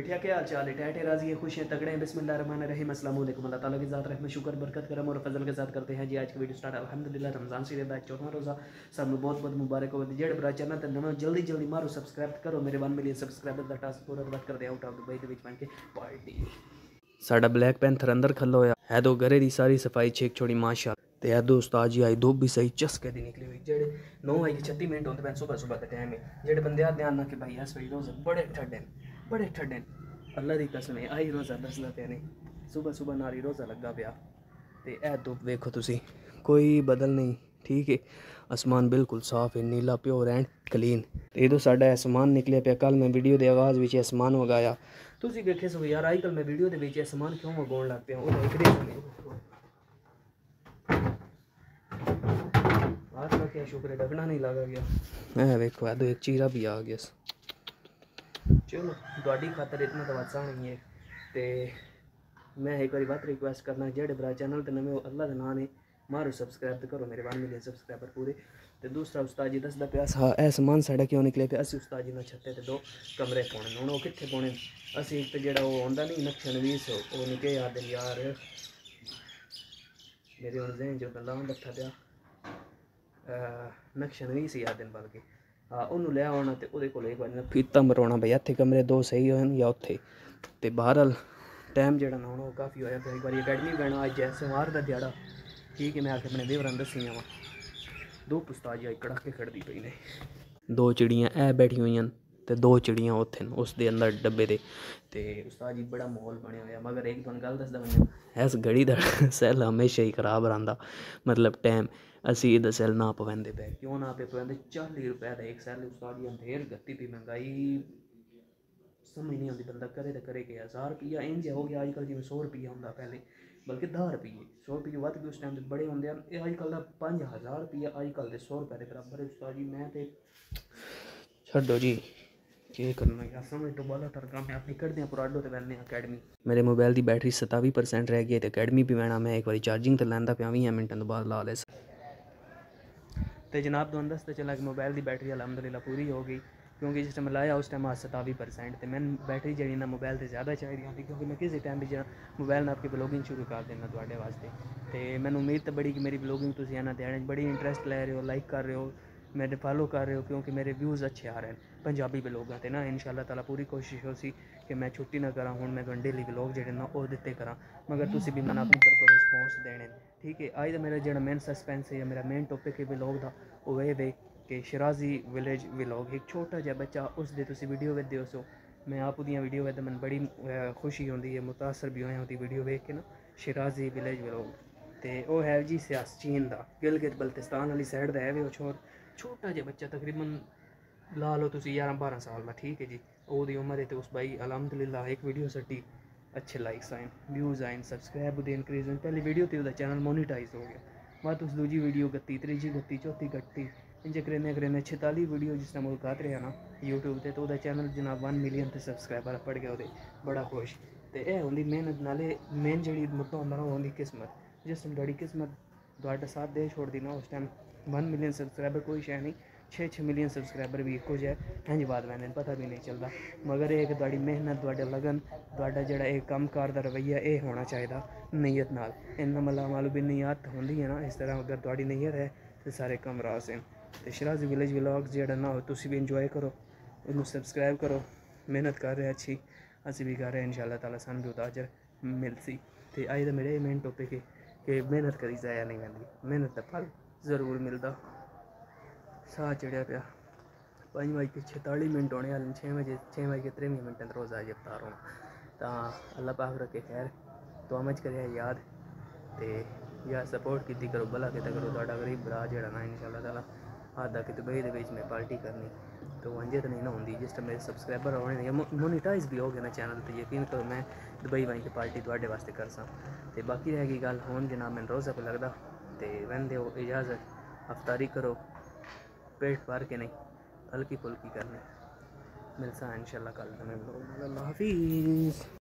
मिठिया क्या हाल चाल है? टहटे राजी है, खुश हैं, तगड़े हैं? बिस्मिल्लाहिर्रहमानिर्रहीम, अस्सलाम वालेकुम। अल्लाह ताला की ज़ात रहमत शुक्र बरकत करम और फजल के साथ करते हैं जी आज की वीडियो स्टार्ट। अल्हम्दुलिल्लाह रमज़ान से बैक 14 रोज़ा सब बहुत बहुत मुबारक हो। जेड बरा चैनल ते नवा जल्दी मारो सब्सक्राइब करो, मेरे 1 मिलियन सब्सक्राइबर का टास्क पूरा बात कर दे। आउट ऑफ दुबई के बन के पार्टी साडा ब्लैक पैंथर अंदर खलो होया है तो घरे दी सारी सफाई छेक छोड़ी माशा ते है दोस्त आज ही आई धूप भी सही चस्के दी निकली हुई। जेडे 9:36 होते हैं सुबह सुबह का टाइम है। जेडे बंदे आ ध्यान ना कि भाई इस रोज बड़े ठंडे अल्लाह दी कसम है आई रोज़ा दसदा पे नहीं सुबह सुबह नारी रोज़ा लगा पिया ते ए धुप वेखो तुसी कोई बदल नहीं ठीक है। आसमान बिल्कुल साफ है, नीला प्योर एंड क्लीन। ये तो साडा आसमान निकले पे कल मैं वीडियो के आगाज विच आसमान वगाया तुसी देखे सो यार आई कल मैं वीडियो के विच आसमान क्यों वगाउण लग पिया वो एक हाथ का क्या शुक्र है ढकना नहीं लगा गया है। वेखो है तो एक चीरा भी आ गया। चलो थोड़ी खातर इतना तो वाचा नहीं है ते मैं एक बार बात रिक्वेस्ट करना जेडे बरा चैनल ते नवे अल्लाह के नाम ने मारो सब्सक्राइब करो, मेरे 1 मिलियन सब्सक्राइबर पूरे। तो दूसरा उस्ताद जी दसदा पिया ऐ समान साढ़ा क्यों निकले पे असी उस्ताद जी ने छत्ते ते 2 कमरे पाने हूँ वो कितने पाने असी एक तो जेड़ा वो आंदा नहीं नक्शन 20 वो निके याद है यार मेरे हम जहन जो गल्लां बैठा पिया नक्शन 20 याद है बल्कि हाँ उन्होंने लिया आना तो वो एक बार फीता मरवाना भाई इतने कमरे 2 सही हो या उत्थे तो बहरहाल टाइम जो ना वो काफ़ी होया फिर एक बार अकैडमी बैना अज सोमवार का दिहाड़ा ठीक है। मैं आके अपने देवरान दसी आवा 2 उस्ताद जी कड़ाके खड़दी पई ने 2 चिड़ियाँ ऐ बैठी हुई तो 2 चिड़ियाँ उत्थे उस दे अंदर डब्बे दे ते उस्ताद जी बड़ा माहौल बनया होया। मगर एक तुहानू गल दसदा मैं इस घड़ी दा सैल हमेशा ही खराब रहिंदा मतलब टाइम असी इहदा सैल ना पवेंदे पे क्यों ना पे पवेंदे 40 रुपए का एक सैल उस्ताद जी अंधेर गत्ती पी महंगाई समझ नहीं आती बंदा करे तो करे कि 1000 रुपया इंज हो गया अजकल जिवें 100 रुपया होंदा पहले बल्कि 10 रुपये 100 रुपये वध भी उस टाइम ते बड़े होंदे हैं। अजकल का 5000 रुपया अजकल के 100 रुपये के बराबर है। उस्ताद जी मैं तो छड्डो जी के करना यार समझ तो बाला तर काम है अपनी करदे पुराडो ते वैने अकैडमी मेरे मोबाइल की बैटरी 27% रह गई है तो अकैडमी भी वैना मैं एक बार चार्जिंग तो लैंदा पिया 20 मिनटों तो बाद ला ले तो जनाब तुहानू दसदा चला कि मोबाइल की बैटरी अलहमदुलिल्लाह पूरी हो गई क्योंकि जिस टाइम लाया उस टाइम 27% तो मैं बैटरी जी ना मोबाइल से ज़्यादा चाहिए होती क्योंकि मैं किसी टाइम भी मोबाइल में आपकी ब्लॉगिंग शुरू कर देना थोड़े वास्ते। तो मैंने उम्मीद तो बड़ी कि मेरी ब्लॉगिंग तुम आना ध्यान बड़ी इंटरेस्ट लै रहे हो लाइक कर रहे हो मेरे फॉलो कर रहे हो क्योंकि मेरे व्यूज़ अच्छे आ रहे हैं पंजाबी ब्लॉगां ते ना इंशाअल्लाह ताला पूरी कोशिश हो सी कि मैं छुट्टी ना करा हूँ मैं डेली ब्लॉग जो ना वो दिते करा मगर तुम भी मैंने अपनी तरफ रिस्पॉन्स देने ठीक है। अज तो मेरा जो मेन सस्पेंस है या मेरा मेन टॉपिक है ब्लॉग का वो ये वे कि शराजी विलेज व्लॉग एक छोटा जहा बच्चा उस दे तुसी वीडियो वेखदे हो सो मैं आप उदियां वीडियो वेखदा मैनूं बड़ी खुशी होंदी है मुतासर भी होया होंदी वीडियो वेख के ना शराजी विलेज व्लॉग तो वह है जी सियासचीन का गिलगित बल्तिस्तान वाली साइड का है भी वो छोटा जहा बच्चा तकरीबन ला लो तुसी 11-12 साल का ठीक है जी वो उम्र है तो उस भाई अलहमदुलिल्लाह एक वीडियो सट्टी अच्छे लाइक्स आए व्यूज़ आए सब्सक्राइब उदे इंक्रीज हुए पहली वीडियो थी उसका चैनल मोनीटाइज हो गया बाद उस दूजी वीडियो गत्ती त्रीजी गत्ती चौथी गत्ती इंज करें 46 वीडियो जिस टाइम वो कर रहा ना यूट्यूब पर तो चैनल जनाब 1 मिलियन ते सब्सक्राइबर पड़ गया वो बड़ा खुश तो यह होंगी मेहनत नाले मेन जी मुद्दा होंदा ना वो होंगी किस्मत जिस टाइम थोड़ी किस्मत थोड़ा साथ दे छोड़ दी ना उस टाइम 1 मिलियन सब्सक्राइबर कोई शै नहीं 6 मिलियन सब्सक्राइबर भी एको जै इंज बात मैंने पता भी नहीं चलता मगर एक थोड़ी मेहनत थोड़ा लगन थोड़ा जोड़ा एक कमकार का रवैया ये होना चाहिए नीयत नाल इन्ना मला मालूम भी नीयत होंगी है ना इस तरह अगर थोड़ी नीयत है तो सारे कम रास हैं। तो शराजी विलेज व्लॉग जो ना हो तुम भी इंजॉय करो उन्होंने सब्सक्राइब करो मेहनत कर रहे अच्छी असी भी कर रहे हैं इंशाअल्लाह ताला सानू भी उताजर मिलसी। तो अज तो मेरे मेन टॉपिक है कि मेहनत करी जाया नहीं पैंदी मेहनत का फल जरूर मिलता। साह चढ़िया पिया 5:46 होने वाले 6:03 रोज़ आज अवतार होना तो अल्लाह पाक रखे खैर तो अमज कर याद तो यार सपोर्ट की करो भला कितना करो थोड़ा गरीब भरा जड़ा ना इंशाअल्लाह ताला आदा कि दुबई के मैं पार्टी करनी तो वंजे तो नहीं ना होंगी जिस टाइम मेरे सब्सक्राइबर होने या मोनीटाइज भी हो गया ना चैनल तो यकीन करो मैं दुबई वहीं की पार्टी थोड़े वास्ते कर सा। तो बाकी रहेगी गल हूँ जनाब मैं रोज़ा पे लगता तो वहदे हो इजाज़त अफ्तारी करो पेट भर के नहीं हल्की फुल्की करनी मिलसा इंशाअल्लाह कल। अल्लाह हाफिज़।